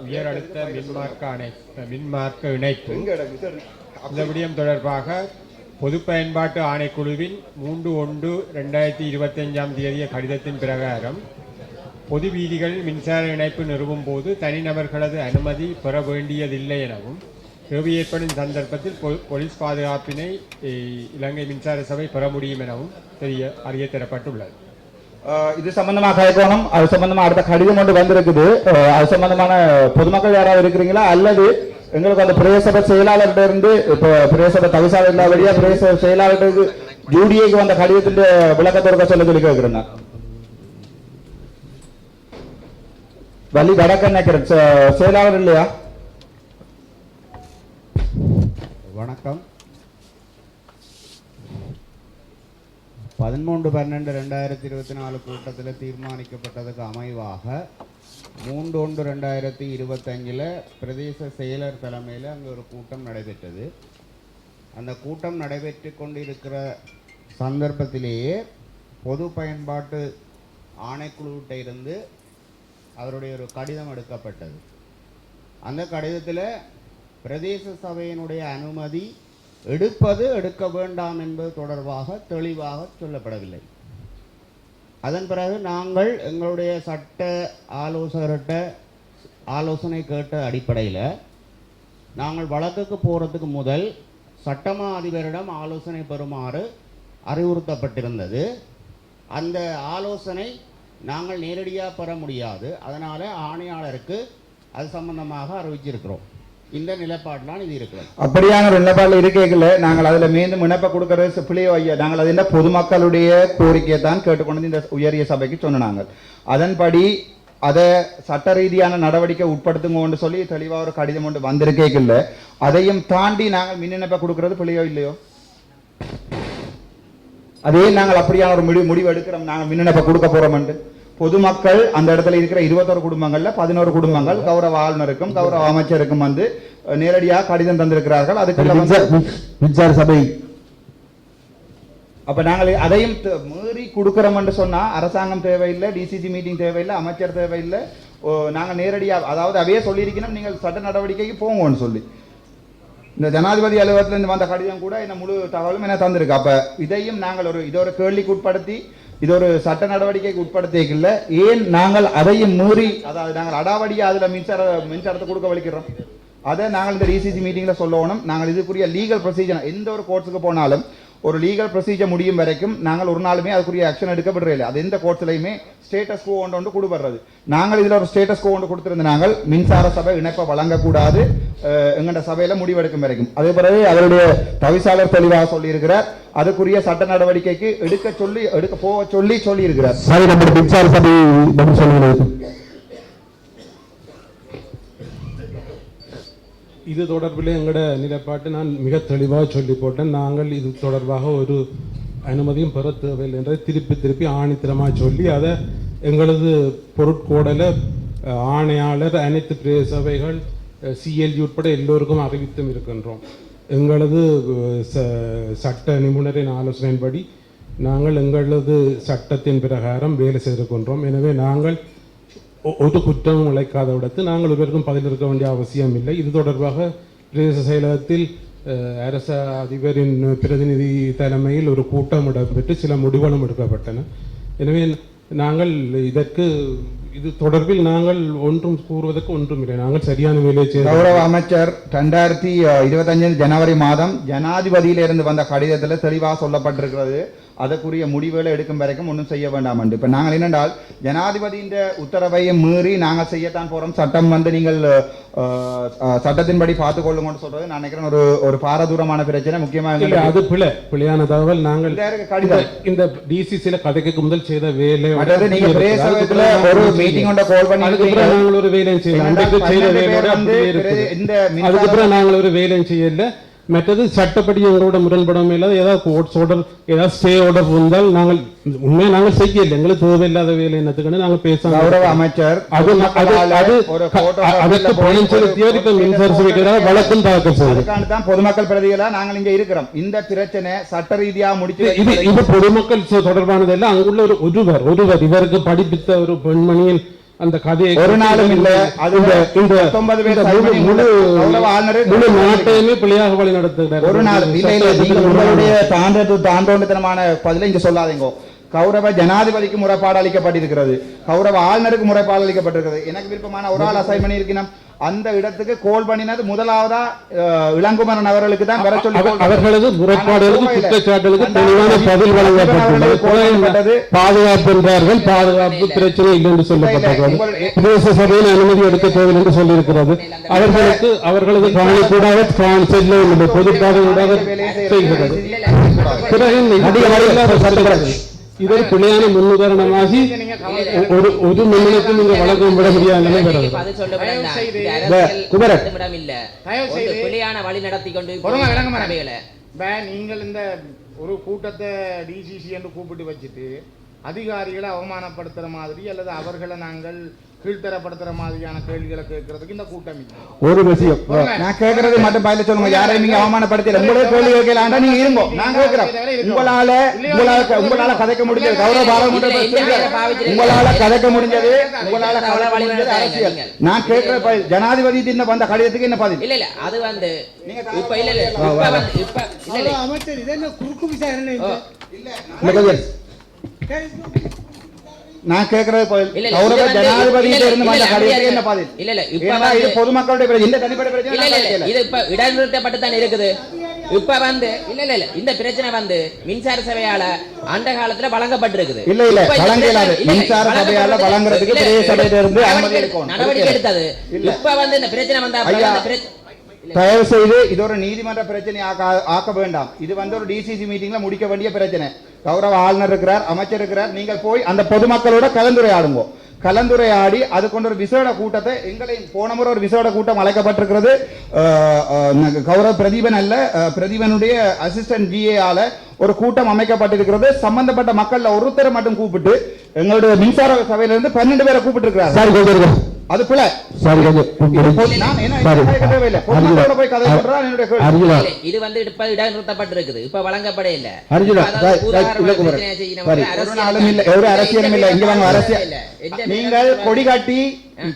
உயர் அழுத்த மின்மார்க்க இணைப்பு இந்த விடயம் தொடர்பாக பொது பயன்பாட்டு ஆணைக்குழுவின் 3/1/2025 கடிதத்தின் பிரகாரம் பொது வீதிகளில் மின்சார இணைப்பு நிறுவும் போது தனிநபர்களது அனுமதி பெற வேண்டியதில்லை எனவும் தேவை ஏற்படும் சந்தர்ப்பத்தில் போலீஸ் பாதுகாப்பினை இலங்கை மின்சார சபை பெற முடியும் எனவும் அறிய தரப்பட்டுள்ளது. இது சம்பந்தமாக கேட்கணும். அது சம்பந்தமா அடுத்த கடிதம் ஒன்று வந்திருக்குது. அது சம்பந்தமான பொதுமக்கள் யாராவது இருக்கிறீங்களா அல்லது எங்களுக்கு அந்த பிரதேச செயலாளர்கிட்ட இருந்து இப்போ பிரதேச தவிசாளர் இல்லாதபடியா பிரதேச செயலாளருக்கு ஜூடிஏக்கு வந்த கடிதத்தின் விளக்கத்தோட சொல்ல சொல்லி கேட்கிறேன். வள்ளி வடக்கு நினைக்கிற செயலாளர் இல்லையா? வணக்கம். 13/12/2024 கூட்டத்தில் தீர்மானிக்கப்பட்டதுக்கு அமைவாக 3/1/2025 பிரதேச செயலர் தலைமையில் அங்கே ஒரு கூட்டம் நடைபெற்றது. அந்த கூட்டம் நடைபெற்று கொண்டிருக்கிற சந்தர்ப்பத்திலேயே பொது பயன்பாட்டு ஆணைக்குழுவிட்ட இருந்து அவருடைய ஒரு கடிதம் எடுக்கப்பட்டது. அந்த கடிதத்தில் பிரதேச சபையினுடைய அனுமதி எடுக்க வேண்டாம் என்பது தொடர்பாக தெளிவாக சொல்லப்படவில்லை. அதன் பிறகு நாங்கள் எங்களுடைய சட்ட ஆலோசகர்கிட்ட ஆலோசனை கேட்ட அடிப்படையில் நாங்கள் வழக்குக்கு போகிறதுக்கு முதல் சட்டமா அதிபரிடம் ஆலோசனை பெறுமாறு அறிவுறுத்தப்பட்டிருந்தது. அந்த ஆலோசனை நாங்கள் நேரடியாக பெற முடியாது. அதனால் ஆணையாளருக்கு அது சம்பந்தமாக அறிவிச்சிருக்கிறோம். இந்த நிலைப்பாடுலாம் இது இருக்கிறது. அப்படியான ஒரு நிலைப்பாடுல இருக்கல நாங்கள் அதில் மீண்டும் இணைப்ப கொடுக்கறது பிள்ளையோ ஐயா. நாங்கள் அது என்ன பொதுமக்களுடைய கோரிக்கையை தான் கேட்டுக்கொண்டு இந்த உயரிய சபைக்கு சொன்னாங்க. அதன்படி அதை சட்ட ரீதியான நடவடிக்கை உட்படுத்துங்கன்னு சொல்லி தெளிவாக ஒரு கடிதம் ஒன்று வந்திருக்கேக்கல. அதையும் தாண்டி நாங்கள் மின் இணைப்பை கொடுக்கறது பிள்ளையோ இல்லையோ? அதே நாங்கள் அப்படியான ஒரு முடிவு எடுக்கிறோம். நாங்கள் மின் இணைப்பை கொடுக்க போறோம். பொதுமக்கள் அந்த இடத்துல இருக்கிற 21 குடும்பங்கள்ல 11 குடும்பங்கள் கௌரவ ஆளுநருக்கும் கௌரவ அமைச்சருக்கும் வந்து நேரடியாக கடிதம் தந்திருக்கிறார்கள். அதுக்கு மின்சார சபை அப்ப நாங்கள் அதையும் மீறி கொடுக்கிறோம் என்று சொன்னா அரசாங்கம் தேவையில்லை, டிசிசி மீட்டிங் தேவையில்லை, அமைச்சர் தேவையில்லை. நாங்கள் நேரடியாக அதாவது அவையே சொல்லியிருக்கணும் நீங்கள் சட்ட நடவடிக்கைக்கு போங்கன்னு சொல்லி. இந்த ஜனாதிபதி அலுவலகத்திலிருந்து வந்த கடிதம் கூட என்ன முழு தகவலும் என்ன தந்திருக்கு. அப்ப இதையும் நாங்கள் ஒரு கேள்விக்கு உட்படுத்தி இது ஒரு சட்ட நடவடிக்கைக்கு உட்படுத்திக்கல. ஏன் நாங்கள் அதையும் மீறி அதாவது நாங்கள் அடாவடியா அதுல மின்சாரத்தை கொடுக்க வலிக்கிறோம். அதை நாங்கள் இந்த டிசிசி மீட்டிங்ல சொல்லணும். நாங்கள் இதுக்குரிய லீகல் ப்ரொசீஜர் எந்த ஒரு கோர்ட்ஸுக்கு போனாலும் ஒரு லீகல் ப்ரொசீஜர் முடியும் வரைக்கும் நாங்கள் ஒரு நாளுமே அதுக்குரிய ஆக்ஷன் எடுக்கப்படுறதில்லை. அது எந்த கோர்ட்ஸ்லையுமே ஸ்டேட்டஸ் கோ ஒன்று கொடுபடுறது. நாங்கள் இதில் ஒரு ஸ்டேட்டஸ் கோ ஒன்று கொடுத்திருந்த நாங்கள் மின்சார சபை இணைப்பை வழங்கக்கூடாது எங்கள்ட சபையில முடிவெடுக்கும் வரைக்கும். அதே பிறகு அவருடைய தவிசாளர் தெளிவாக சொல்லியிருக்கிறார். அதுக்குரிய சட்ட நடவடிக்கைக்கு எடுக்க போக சொல்லி இருக்கிறார். மின்சார சபை இது தொடர்பில் எங்களோட நிலைப்பாட்டு நான் மிக தெளிவாக சொல்லி போட்டேன். நாங்கள் இது தொடர்பாக ஒரு அனுமதியும் பெற தேவையில்லை என்றதை திருப்பி ஆணித்தரமாக சொல்லி அதை எங்களது பொருட்கோடல ஆணையாளர் அனைத்து பிரதேச சபைகள் சிஎல்ஜி உட்பட எல்லோருக்கும் அறிவித்தும் இருக்கின்றோம். எங்களது சட்ட நிபுணரின் ஆலோசனையின்படி நாங்கள் எங்களது சட்டத்தின் பிரகாரம் வேலை செய்திருக்கின்றோம். எனவே நாங்கள் ஒரு குற்றமும் உழைக்காத விடத்து நாங்கள் ஒருவருக்கும் பதில் இருக்க வேண்டிய அவசியம் இல்லை. இது தொடர்பாக பிரதேச செயலகத்தில் அரச அதிபரின் பிரதிநிதி தலைமையில் ஒரு கூட்டம் இடம்பெற்று சில முடிவுகளும் எடுக்கப்பட்டன. எனவே நாங்கள் இது தொடர்பில் நாங்கள் ஒன்றும் கூறுவதற்கு ஒன்றும் இல்லை. நாங்கள் சரியான வேலையை செய்ய கௌரவ அமைச்சர் 2025 ஜனவரி மாதம் ஜனாதிபதியிலிருந்து வந்த கடிதத்தில் தெளிவாக சொல்லப்பட்டிருக்கிறது. அதற்குரிய முடிவுகளை எடுக்கும் வரைக்கும் ஒன்றும் செய்ய வேண்டாம் என்று. இப்போ நாங்கள் என்னென்றால் ஜனாதிபதியின் உத்தரவையும் மீறி நாங்கள் செய்யத்தான் போகிறோம். சட்டம் வந்து நீங்கள் சட்டத்தின்படி பார்த்துக்கொள்ளுங்கன்னு சொல்றது நான் நினைக்கிறேன் ஒரு பாரதூரமான பிரச்சனை. முக்கியமாக அது பிழையான தகவல். நாங்கள் இந்த டிசிசில கதைக்கு முதல் செய்த வேலை நீங்க ஒரு மீட்டிங் கால் பண்ணி நாங்கள் ஒரு வேலையும் செய்யல. நாங்கள் ஒரு வேலையும் செய்யல. மற்றது சட்டப்படி எங்களோட முரண்படாமல் இல்லாத ஏதாவது கோர்ட்ஸ் ஆர்டர் ஏதாவது ஸ்டே ஆர்டர் இருந்தால் நாங்கள் உண்மையை நாங்கள் செய்யல. எங்களுக்கு தேவையில்லாத வேலை என்னத்துக்குன்னு நாங்கள் பேச அமைச்சர் வழக்கம் தாக்கல் தான் பொதுமக்கள் பிரதிகளா நாங்கள் இங்க இருக்கிறோம். இந்த பிரச்சனை சட்ட ரீதியா முடிச்சு இது பொதுமக்கள் தொடர்பானது எல்லாம் அங்குள்ள ஒருவர் இவருக்கு படிப்பித்த ஒரு பெண்மணியின் அந்த கதையை ஒரு நாளும் இல்ல. அது இந்த 19 பேர் முழு கௌரவ ஆளுநர் முழு நாட்டையுமே பிள்ளையாக வழி நடத்துகிறார். ஒரு நாள் இல்ல இல்ல, நீங்க உங்களுடைய தாண்டோண்டத்தனமான பதிலை இங்க சொல்லாதீங்க. கௌரவ ஜனாதிபதிக்கு முறைப்பாடு அளிக்கப்பட்டிருக்கிறது, கௌரவ ஆளுநருக்கு முறைப்பாடு அளிக்கப்பட்டிருக்கிறது. எனக்கு விருப்பமான ஒரு ஆள் அசைன் பண்ணியிருக்கணும். அந்த இடத்துக்கு கோல் பண்ணினது முதலாவதா இளங்குமரன் அவர்களுக்கு தான் வர சொல்லி அவர்களது முறைப்பாடுகளுக்கு குற்றச்சாட்டுகளுக்கு தெளிவான பதில் வழங்கப்பட்டது. பாதுகாப்பு என்றார்கள், பாதுகாப்பு பிரச்சனை இல்லை என்று சொல்லப்பட்டது. பிரதேச சபையில் அனுமதி எடுக்க தேவையில்லை என்று சொல்லியிருக்கிறது. அவர்களது காணி கூட பொதுப்பாதையூடாக செய்கிறது. பிறகு இது ஒரு பிள்ளையான முன்னுதாரணமாகி ஒரு மின்னலுக்கு நீங்க வழக்கம் விட முடியாத வழி நடத்தி கொண்டு நீங்கள் இந்த ஒரு கூட்டத்தை டிசிசி என்று கூப்பிட்டு வச்சுட்டு அதிகாரிகளை அவமானப்படுத்துற மாதிரி அல்லது அவர்களை நாங்கள் கீழ்த்தரப்படுத்துற மாதிரியான கேள்விகளை கேட்கறதுக்கு இந்த கூட்டம் இல்லை. ஒரு விஷயம் நான் கேட்கறது மட்டும் பயில சொல்லுங்க. யாரையும் நீங்க அவமானப்படுத்தல. உங்களே கேள்வி கேட்கலாண்டா நீங்க இருங்கோ. நான் கேட்கிறேன், உங்களால கதைக்க முடிஞ்சது கௌரவ பாராளுமன்ற உங்களால கதைக்க முடிஞ்சது அரசியல். நான் கேட்கிற ஜனாதிபதி வந்த கடிதத்துக்கு என்ன பதில்? இல்ல இல்ல அது வந்து இப்ப இல்ல இல்ல இப்ப அமைச்சர் இது என்ன குறுக்கு விசாரணை நான் கேட்கறது கௌரவ ஜனாதிபதி இருந்து வந்த கடிதத்துக்கு என்ன பதில்? இல்ல இல்ல இப்ப இது பொதுமக்களுடைய பிரச்சனை, இந்த தனிப்பட்ட பிரச்சனை இல்ல இல்ல இது இப்ப இடைநிறுத்தப்பட்டு தான் இருக்குது. இப்ப வந்து இல்ல இல்ல இல்ல இந்த பிரச்சனை வந்து மின்சார சபையால அந்த காலத்துல வழங்கப்பட்டிருக்குது. இல்ல இல்ல வழங்கலாது. மின்சார சபையால வழங்குறதுக்கு பிரதேச சபையில இருந்து அனுமதி எடுக்கணும், நடவடிக்கை எடுத்தது. இப்ப வந்து இந்த பிரச்சனை வந்தா தயவு செய்து இது ஒரு நீதிமன்ற பிரச்சனை ஆக்க வேண்டாம். இது வந்து ஒரு டிசிசி மீட்டிங்ல முடிக்க வேண்டிய பிரச்சனை. கௌரவ ஆளுநர் இருக்கிறார், அமைச்சர் இருக்கிறார். நீங்கள் போய் அந்த பொதுமக்களோட கலந்துரையாடுங்க. கலந்துரையாடி அது கொண்ட ஒரு விசேட கூட்டத்தை எங்களை போன முறை ஒரு விசேட கூட்டம் அழைக்கப்பட்டிருக்கிறது. கௌரவ பிரதீபன் அல்ல, பிரதீபனுடைய அசிஸ்டன்ட் ஜிஏஆல ஒரு கூட்டம் அமைக்கப்பட்டிருக்கிறது. சம்பந்தப்பட்ட மக்கள்ல ஒருத்தரை மட்டும் கூப்பிட்டு எங்களுடைய மின்சார சபையில இருந்து 12 பேரை கூப்பிட்டு இருக்கிறார். அது பிள்ளை இது வந்து இப்ப இடைநிறுத்தப்பட்டிருக்குது. இப்ப வழங்கப்பட இல்ல. அரசியலும் இல்ல. இங்க வாங்க, அரசியல் நீங்கள் கொடி காட்டி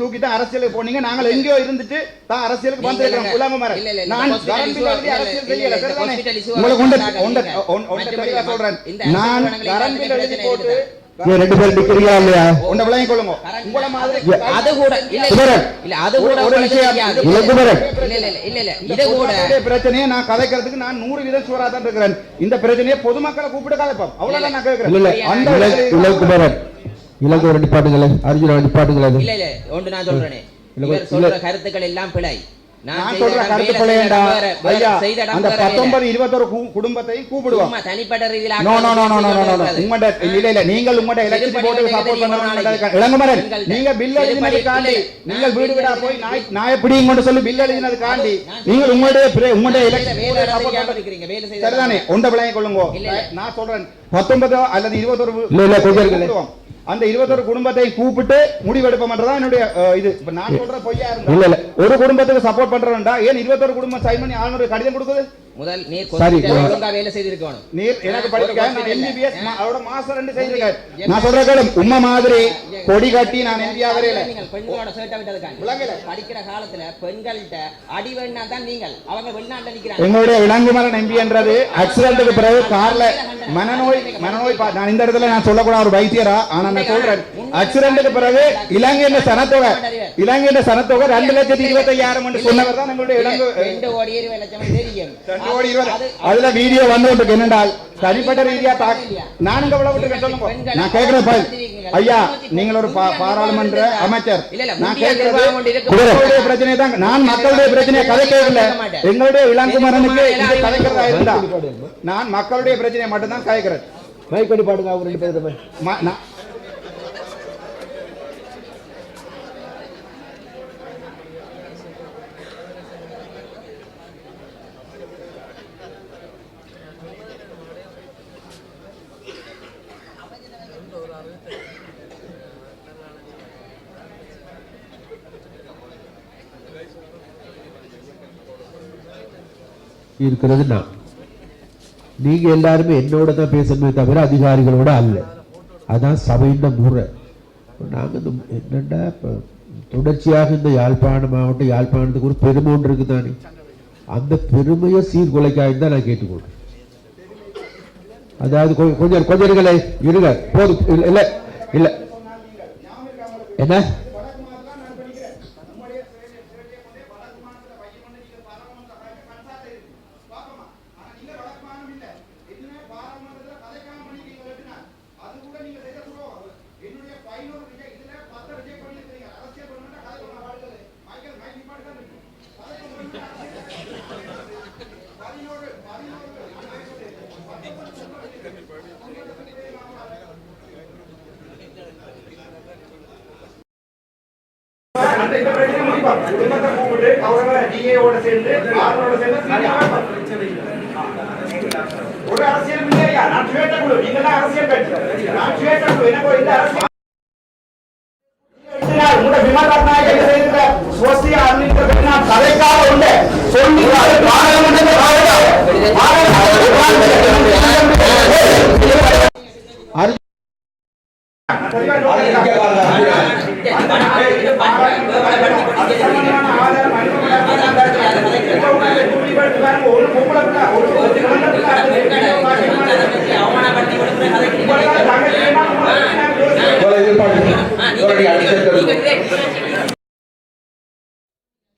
தூக்கி தான் அரசியலுக்கு போனீங்க. நாங்கள் எங்கேயோ இருந்துட்டு தான் அரசியலுக்கு வந்திருக்கிறோம். நான் அரசியல் செய்யல. சொல்றேன், நான் கரம்பில் எழுதி போட்டு ரெண்டு பேர் நிக்கிறீங்களா இல்லையா? உண்ட விளங்கிக் கொள்ளுங்க. உங்கள மாதிரி அது கூட இல்ல அது கூட ஒரு விஷயம் இல்ல இது கூட பிரச்சனையை நான் கதைக்கிறதுக்கு நான் 100% சூரா தான் இருக்கிறேன். இந்த பிரச்சனையை பொதுமக்களை கூப்பிட்டு கதைப்போம். அவ்வளவுதான் நான் கேட்கிறேன். அந்த இலங்கை நிப்பாட்டுங்களே, அர்ஜுனா நிப்பாட்டுங்களே. இல்ல இல்ல ஒன்று நான் சொல்றேனே, இவர் சொல்ற கருத்துக்கள் எல்லாம் பிழை. நான் சொல்ற கருத்து பிழையண்டா ஐயா. அந்த 19 21 குடும்பத்தை கூப்பிடுவோம். தனிப்பட்ட ரீதியில உங்கட இல்ல இல்ல நீங்கள் உங்கட எலக்ட்ரிசிட்டி போர்டுக்கு சப்போர்ட் பண்றவங்க இளங்குமரன், நீங்க பில் எழுதினது காண்டி நீங்கள் வீடு வீடா போய் நாயை பிடிங்க கொண்டு சொல்லி பில் எழுதினது காண்டி நீங்கள் உங்களுடைய எலக்ட்ரிசிட்டி சப்போர்ட் பண்றீங்க. சரிதானே? ஒன்றை விளங்கிக் கொள்ளுங்க. நான் சொல்றேன் 19 அல்லது 21 அந்த 21 குடும்பத்தை கூப்பிட்டு முடிவெடுப்போம்ன்றதான் என்னுடைய இது. இப்ப நான் சொல்ற பொய்யா இருந்தா இல்ல இல்ல ஒரு குடும்பத்துக்கு சப்போர்ட் பண்றேன்டா ஏன் 21 குடும்பம் சைன் பண்ணி ஆளுநருக்கு கடிதம் கொடுக்குது? முதல் நீர் ஒழுங்கா வேலை செய்திருக்கணும். நீர் எனக்கு படிக்க நான் எம்பிபிஎஸ் அவரோட மாஸ்டர் 2 செய்திருக்கேன். நான் சொல்றேன் உம்மா மாதிரி கொடி கட்டி நான் எம்பி ஆகவே இல்ல. நீங்கள் பெண்களோட சர்ட்ட விட்டதுக்காக படிக்கிற காலத்துல பெண்கள்ட்ட அடி வேணா தான் நீங்கள் அவங்க வெளிநாட்டுல நிக்கிறாங்க. எங்களுடைய இளங்குமரன் எம்பி என்றது ஆக்சிடென்ட்க்கு பிறகு கார்ல மனநோய் நான் இந்த இடத்துல நான் சொல்லக்கூடாத ஒரு வைத்தியரா, ஆனா நான் சொல்றேன் ஆக்சிடென்ட்க்கு பிறகு இலங்கையின் சனத்தொகை 2,25,000 என்று சொன்னவர் தான் எங்களுடைய 2,20,00,000 தெரியும். அதுல வீடியோ வந்து என்னென்றால் தனிப்பட்ட ரீதியா நானும் கவலைப்பட்டு சொல்லுங்க. நான் கேட்கிறேன் ஐயா, நீங்கள் ஒரு பாராளுமன்ற அமைச்சர். நான் கேட்கிறது பிரச்சனை தான். நான் மக்களுடைய பிரச்சனையை கதைக்கவில்லை. எங்களுடைய இளங்குமரனுக்கு கதைக்கிறதா இருந்தா நான் மக்களுடைய பிரச்சனையை மட்டும்தான் கதைக்கிறேன். மைக்கடி பாடுங்க அவங்க 2 பேர். இருக்கிறது நான். நீங்க எல்லாருமே என்னோட தான் பேசணுமே தவிர அதிகாரிகளோட அல்ல. அதான் சபையின் முறை. நாங்கள் என்னென்னா இப்போ தொடர்ச்சியாக இந்த யாழ்ப்பாண மாவட்டம் யாழ்ப்பாணத்துக்கு ஒரு பெருமை ஒன்று இருக்குது தானே, அந்த பெருமையை சீர்குலைக்காக தான் நான் கேட்டுக்கொள்கிறேன். அதாவது கொஞ்சம் கொஞ்சங்களை இருங்க போதும். இல்லை இல்லை என்ன ஒரு அரசியல் இல்லையா? நான் சுயேட்சை குழு, நீங்க தான் அரசியல் கட்சி. நான் சுயேட்சை குழு, எனக்கு இந்த அரசியல் உங்களோட விமல் ரத்நாயக் என்ன செய்திருக்க சோசிய அன்னிக்கு நான் கதைக்காக உண்டு சொல்லி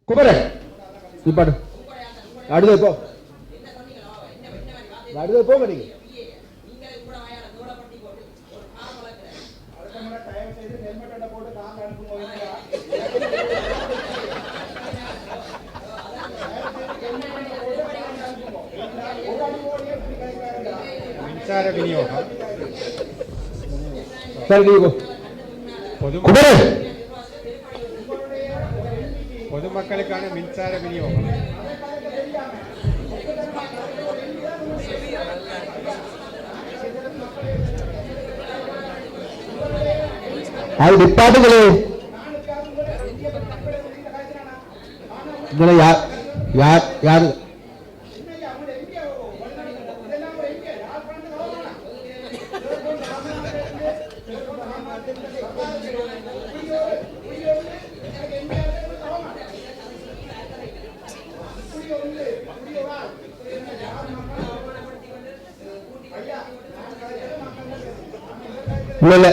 குமரன் இப்பாடு அடுத்தது போ, அடுத்தது போங்க நீங்க. மின்சார விநியோகம் சரி நீங்க போ. குமரன் பொதுமக்களுக்கான மின்சார விநியோகம் அது நிப்பாட்டுகளே. உங்களை யார் யார் யாரு இல்ல இல்ல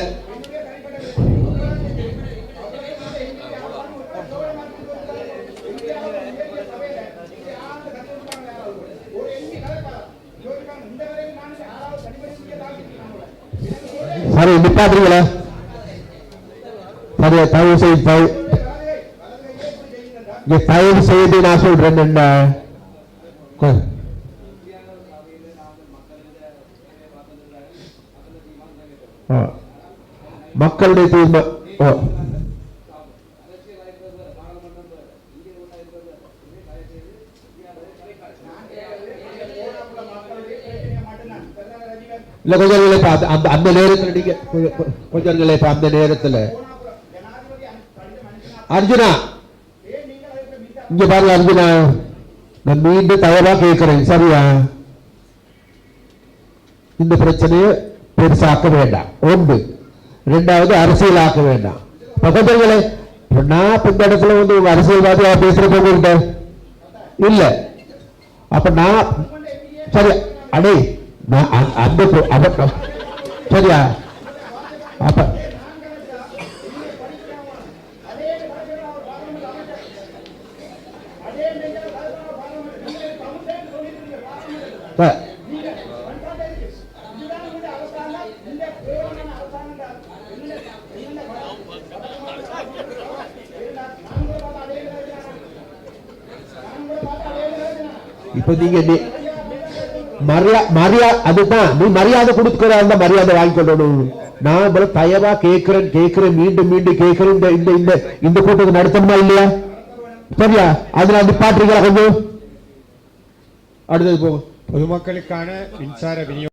சரி நிப்பாட்டுங்களா? சரி தயவு செய்து தயவு செய்து நான் சொல்றேன் என்ன மக்களுடைய தீர்மானம் இல்ல கொஞ்சம் அந்த நேரத்தில் நீங்க கொஞ்சம் அந்த நேரத்தில் அர்ஜுனா இங்க பாருங்க அர்ஜுனா, நான் மீண்டும் தயவா கேட்கிறேன், சரியா? இந்த பிரச்சனையை பெருசாக்க வேண்டாம். ஒன்று. ரெண்டாவது அரசியலாக்க வேண்டாம். பக்கத்தவர்களே, நான் இந்த இடத்துல வந்து உங்க அரசியல்வாதியா பேசுறப்ப உங்கள்கிட்ட இல்ல. அப்ப நான் சரி அடே நான் அந்த சரியா? அப்ப இப்ப நீங்க மரியாதை அதுதான், நீ மரியாதை கொடுக்கிற அந்த மரியாதை வாங்கிக்கொள்ளணும். நான் தயவா கேட்கிறேன் மீண்டும் மீண்டும் கேட்கிறேன். இந்த கூட்டத்தை நடத்தணுமா இல்லையா? சரியா? அதுல நிப்பாட்டுறீங்களா கொஞ்சம்? அடுத்தது போகும். பொதுமக்களுக்கான மின்சார விநியோகம்